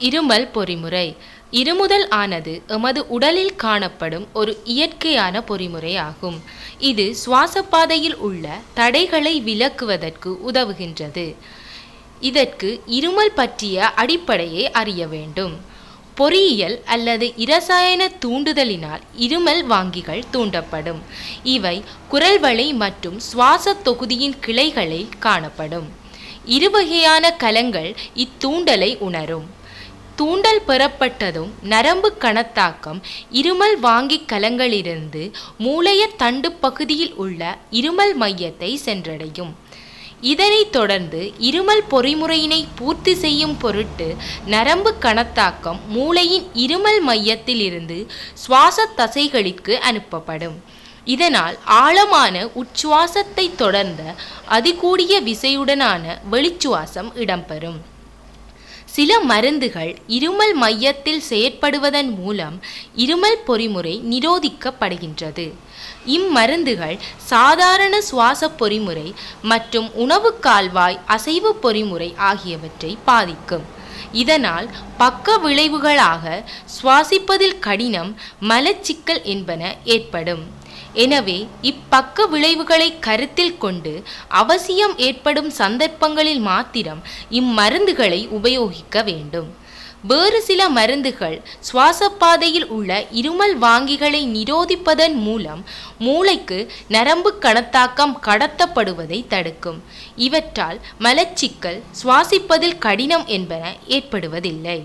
இருமல் பொறிமுறை. இருமுதல் ஆனது எமது உடலில் காணப்படும் ஒரு இயற்கையான பொறிமுறையாகும். இது சுவாசப்பாதையில் உள்ள தடைகளை விலக்குவதற்கு உதவுகின்றது. இதற்கு இருமல் பற்றிய அடிப்படையை அறிய வேண்டும். பொறியியல் அல்லது இரசாயன தூண்டுதலினால் இருமல் வாங்கிகள் தூண்டப்படும். இவை குரல்வளை மற்றும் சுவாச தொகுதியின் கிளைகளில் காணப்படும். இருவகையான கலங்கள் இத்தூண்டலை உணரும். தூண்டல் பெறப்பட்டதும் நரம்பு கணத்தாக்கம் இருமல் வாங்கி கலங்களிலிருந்து மூளைய தண்டு பகுதியில் உள்ள இருமல் மையத்தை சென்றடையும். இதனைத் தொடர்ந்து இருமல் பொறிமுறையினை பூர்த்தி செய்யும் பொருட்டு நரம்பு கணத்தாக்கம் மூளையின் இருமல் மையத்தில் இருந்து சுவாச தசைகளுக்கு அனுப்பப்படும். இதனால் ஆழமான உச்சுவாசத்தை தொடர்ந்த அதிகூடிய விசையுடனான வெளிச்சுவாசம் இடம்பெறும். சில மருந்துகள் இருமல் மையத்தில் செயற்படுவதன் மூலம் இருமல் பொறிமுறை நிரோதிக்கப்படுகின்றது. இம்மருந்துகள் சாதாரண சுவாச பொறிமுறை மற்றும் உணவு கால்வாய் அசைவு பொறிமுறை ஆகியவற்றை பாதிக்கும். இதனால் பக்க விளைவுகளாக சுவாசிப்பதில் கடினம், மலச்சிக்கல் என்பன ஏற்படும். எனவே இப்பக்க விளைவுகளை கருத்தில் கொண்டு அவசியம் ஏற்படும் சந்தர்ப்பங்களில் மாத்திரம் இம்மருந்துகளை உபயோகிக்க வேண்டும். வேறு சில மருந்துகள் சுவாசப்பாதையில் உள்ள இருமல் வாங்கிகளை நிரோதிப்பதன் மூலம் மூளைக்கு நரம்பு கணத்தாக்கம் கடத்தப்படுவதை தடுக்கும். இவற்றால் மலச்சிக்கல், சுவாசிப்பதில் கடினம் என்பன ஏற்படுவதில்லை.